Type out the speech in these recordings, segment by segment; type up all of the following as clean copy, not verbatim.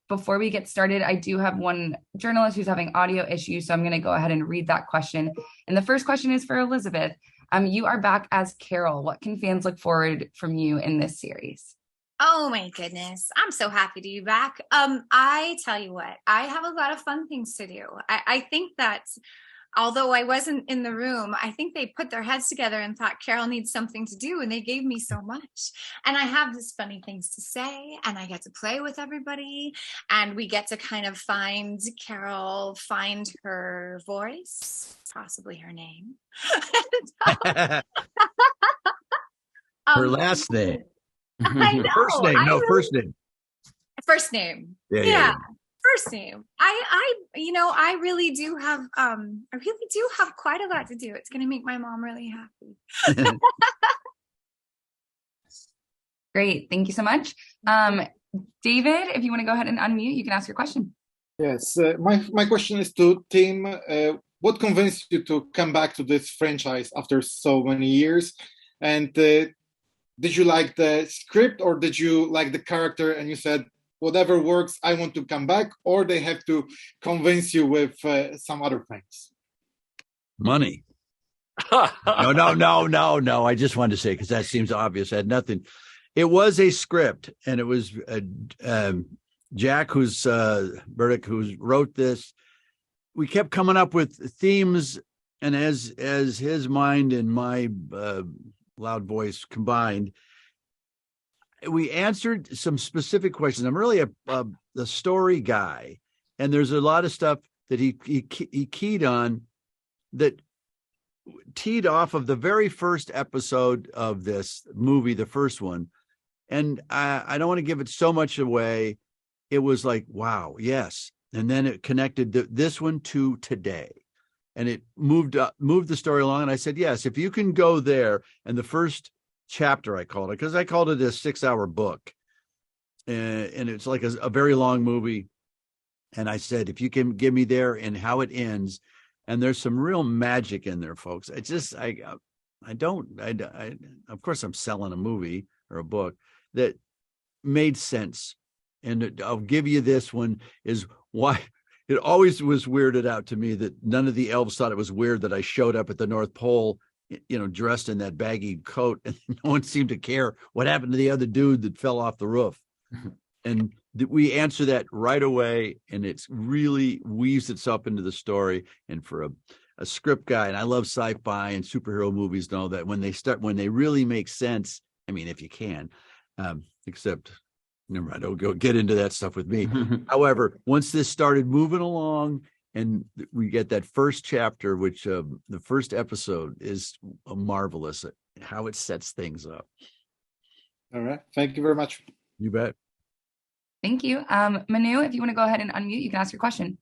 Before we get started, I do have one journalist who's having audio issues, so I'm going to go ahead and read that question. And the first question is for Elizabeth. You are back as Carol. What can fans look forward from you in this series? Oh my goodness. I'm so happy to be back. I tell you what, I have a lot of fun things to do. I think that although I wasn't in the room, I think they put their heads together and thought Carol needs something to do, and they gave me so much. And I have these funny things to say, and I get to play with everybody, and we get to kind of find Carol, find her voice, possibly her name. Her last name. I know. First name. No, first name. First name. Yeah. First name. I really do have quite a lot to do. It's going to make my mom really happy. Great. Thank you so much. David, if you want to go ahead and unmute, you can ask your question. Yes. My question is to Tim. What convinced you to come back to this franchise after so many years? And did you like the script, or did you like the character and you said, whatever works, I want to come back? Or they have to convince you with some other things? Money. No. I just wanted to say, because that seems obvious. I had nothing. It was a script, and it was Jack, Burditt, who wrote this. We kept coming up with themes, and as his mind and my loud voice combined, we answered some specific questions. I'm really a story guy, and there's a lot of stuff that he keyed on that teed off of the very first episode of this movie, the first one. And I don't want to give it so much away. It was like, wow, yes. And then it connected this one to today. And it moved the story along. And I said, yes, if you can go there. And the first chapter, I called it, because I called it a 6-hour book. And it's like a very long movie. And I said, if you can give me there and how it ends. And there's some real magic in there, folks. It's just, of course, I'm selling a movie or a book that made sense. And I'll give you this one is why. It always was weirded out to me that none of the elves thought it was weird that I showed up at the North Pole, dressed in that baggy coat, and no one seemed to care what happened to the other dude that fell off the roof. And we answer that right away, and it really weaves itself into the story. And for a script guy, and I love sci-fi and superhero movies and all that, when they really make sense, I mean, if you can, except... Never mind, don't go get into that stuff with me. However, once this started moving along and we get that first chapter, which the first episode is marvelous, how it sets things up. All right. Thank you very much. You bet. Thank you. Manu, if you want to go ahead and unmute, you can ask your question.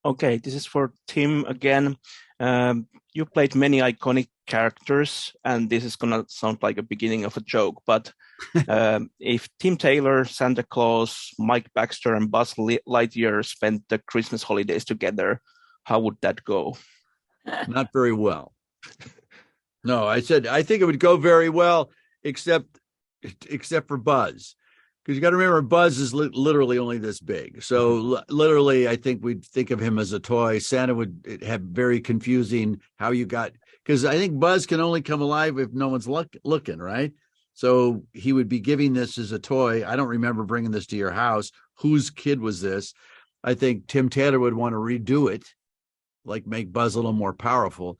Okay, this is for Tim again. You played many iconic characters, and this is going to sound like a beginning of a joke, but if Tim Taylor, Santa Claus, Mike Baxter, and Buzz Lightyear spent the Christmas holidays together, how would that go? Not very well. No, I said, I think it would go very well, except for Buzz. Because you got to remember, Buzz is literally only this big. So literally, I think we'd think of him as a toy. Santa would have very confusing how you got, because I think Buzz can only come alive if no one's looking, right? So he would be giving this as a toy. I don't remember bringing this to your house. Whose kid was this? I think Tim Taylor would want to redo it, like make Buzz a little more powerful.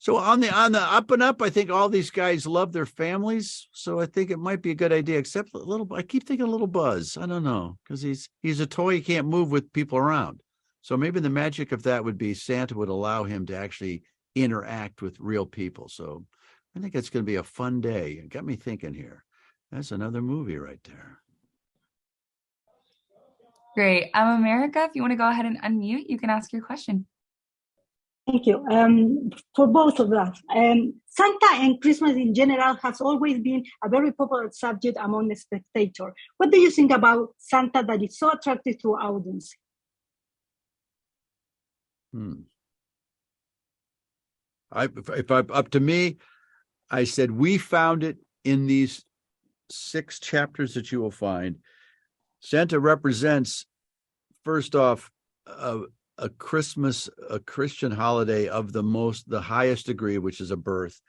So on the up and up, I think all these guys love their families. So I think it might be a good idea, except I keep thinking a little Buzz. I don't know, because he's a toy. He can't move with people around. So maybe the magic of that would be Santa would allow him to actually interact with real people. So I think it's going to be a fun day. It got me thinking here. That's another movie right there. Great. America, if you want to go ahead and unmute, you can ask your question. Thank you. For both of us, Santa and Christmas in general has always been a very popular subject among the spectators. What do you think about Santa that is so attractive to audience? If up to me, I said we found it in these 6 chapters that you will find. Santa represents, first off, a Christmas, a Christian holiday of the highest degree, which is a birth,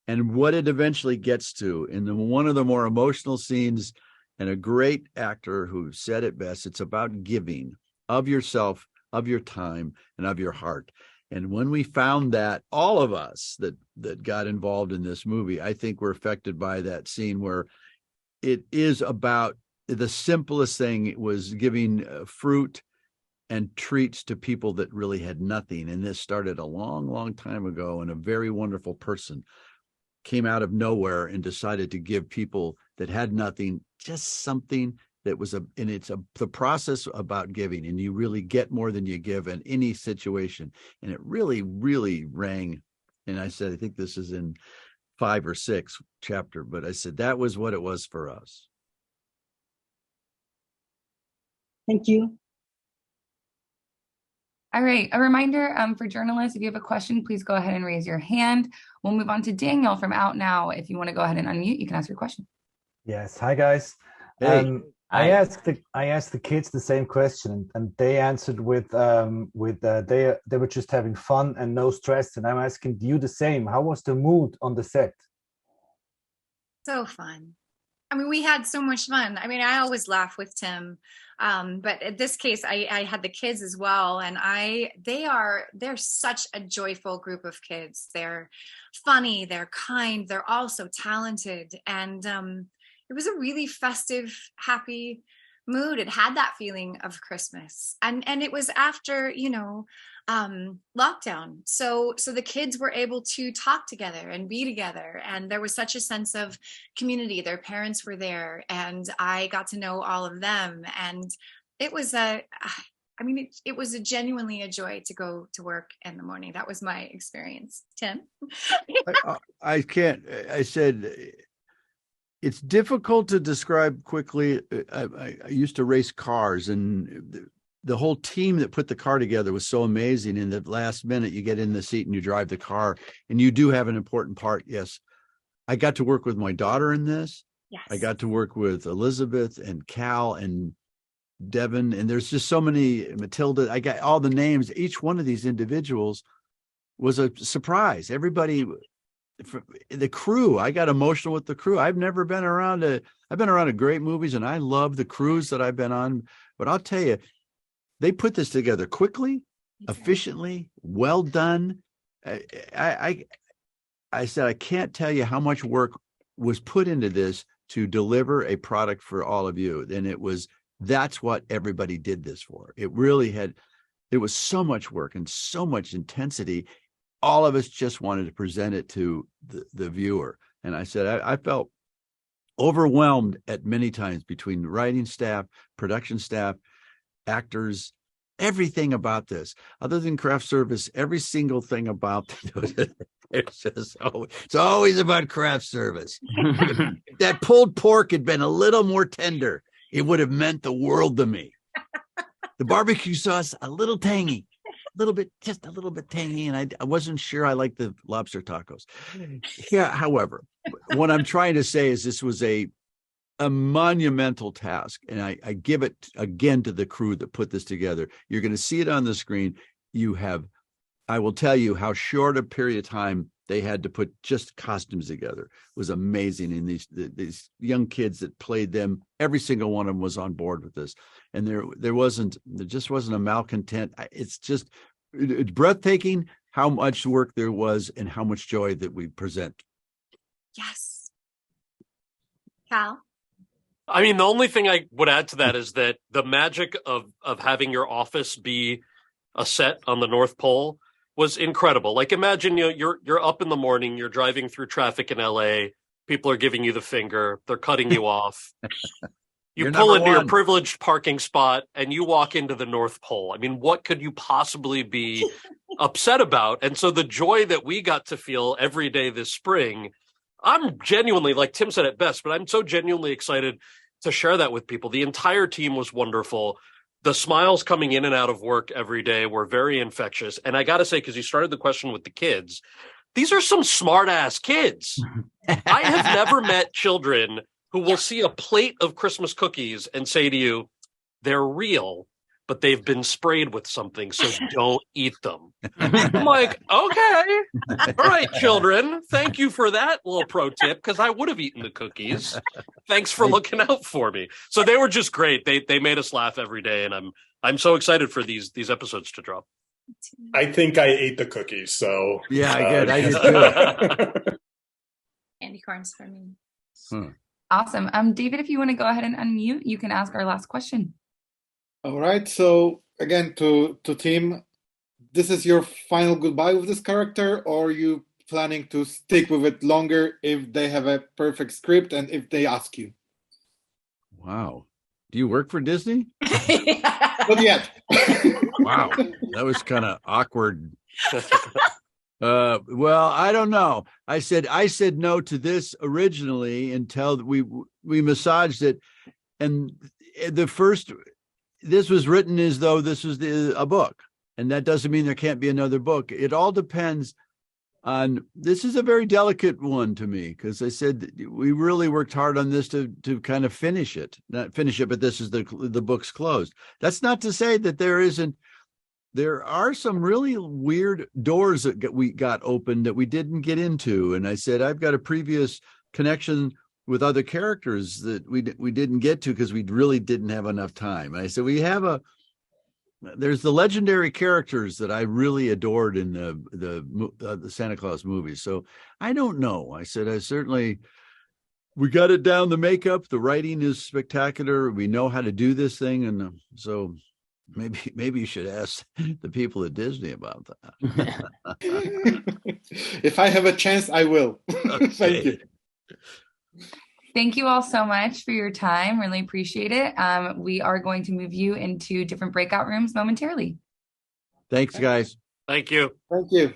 and what it eventually gets to in one of the more emotional scenes, and a great actor who said it best, it's about giving of yourself, of your time, and of your heart. And when we found that, all of us that got involved in this movie, I think were affected by that scene where it is about the simplest thing. It was giving fruit and treats to people that really had nothing. And this started a long, long time ago, and a very wonderful person came out of nowhere and decided to give people that had nothing just something that was the process about giving, and you really get more than you give in any situation. And it really, really rang. And I said, I think this is in 5 or 6 chapter, but I said that was what it was for us. Thank you. All right. A reminder for journalists, if you have a question, please go ahead and raise your hand. We'll move on to Daniel from Out Now. If you want to go ahead and unmute, you can ask your question. Yes. Hi, guys. Hey. I asked the kids the same question, and they answered with they were just having fun and no stress. And I'm asking you the same. How was the mood on the set? So fun. I mean, we had so much fun. I mean, I always laugh with Tim, but in this case, I had the kids as well, and they're such a joyful group of kids. They're funny, they're kind, they're also talented, and it was a really festive, happy mood. It had that feeling of Christmas, and it was after lockdown, so the kids were able to talk together and be together, and there was such a sense of community. Their parents were there, and I got to know all of them, and it was it was genuinely a joy to go to work in the morning. That was my experience. Tim? I said it's difficult to describe quickly. I used to race cars, and the whole team that put the car together was so amazing. In the last minute, you get in the seat and you drive the car, and you do have an important part. Yes. I got to work with my daughter in this. Yes. I got to work with Elizabeth and Kal and Devin, and there's just so many, Matilda. I got all the names. Each one of these individuals was a surprise. Everybody, the crew, I got emotional with the crew. I've been around great movies, and I love the crews that I've been on, but I'll tell you, they put this together quickly, efficiently, well done. I said, I can't tell you how much work was put into this to deliver a product for all of you. And that's what everybody did this for. It was so much work and so much intensity. All of us just wanted to present it to the viewer. And I said, I felt overwhelmed at many times between the writing staff, production staff, actors, everything about this, other than craft service, every single thing about it's always about craft service. If that pulled pork had been a little more tender, it would have meant the world to me. The barbecue sauce, a little tangy, just a little bit tangy, and I wasn't sure I liked the lobster tacos. Yeah, however, what I'm trying to say is this was a monumental task, and I give it again to the crew that put this together. You're going to see it on the screen. I will tell you how short a period of time they had to put just costumes together. It was amazing. And these young kids that played them, every single one of them was on board with this. And there just wasn't a malcontent. It's breathtaking how much work there was and how much joy that we present. Yes. Kal? I mean, the only thing I would add to that is that the magic of having your office be a set on the North Pole was incredible. Like, imagine you're up in the morning, you're driving through traffic in LA, people are giving you the finger, they're cutting you off. You pull into your privileged parking spot and you walk into the North Pole. I mean, what could you possibly be upset about? And so the joy that we got to feel every day this spring, I'm genuinely, like Tim said it best, but I'm so genuinely excited to share that with people. The entire team was wonderful. The smiles coming in and out of work every day were very infectious. And I got to say, because you started the question with the kids, these are some smart ass kids. I have never met children who will see a plate of Christmas cookies and say to you, they're real, but they've been sprayed with something, so don't eat them. I'm like, okay. All right, children. Thank you for that little pro tip, because I would have eaten the cookies. Thanks for looking out for me. So they were just great. They made us laugh every day, and I'm so excited for these episodes to drop. I think I ate the cookies, so yeah, I did. I did too. Candy corns for me. Awesome. David, if you want to go ahead and unmute, you can ask our last question. All right. So again, to Tim, this is your final goodbye with this character, or are you planning to stick with it longer if they have a perfect script and if they ask you? Wow. Do you work for Disney? Not yet. Wow. That was kind of awkward. Well, I don't know. I said no to this originally until we massaged it, and this was written as though this was a book, and that doesn't mean there can't be another book. It all depends on. This is a very delicate one to me, because I said we really worked hard on this to kind of not finish it, but this is the book's closed. That's not to say that there are some really weird doors that we got opened that we didn't get into. And I said, I've got a previous connection with other characters that we didn't get to because we really didn't have enough time. And I said, there's the legendary characters that I really adored in the Santa Claus movies. So I don't know. I said, we got it down. The makeup, the writing is spectacular. We know how to do this thing. And so maybe you should ask the people at Disney about that. If I have a chance, I will. Okay. Thank you. Thank you all so much for your time. Really appreciate it. We are going to move you into different breakout rooms momentarily. Thanks, guys. Thank you. Thank you.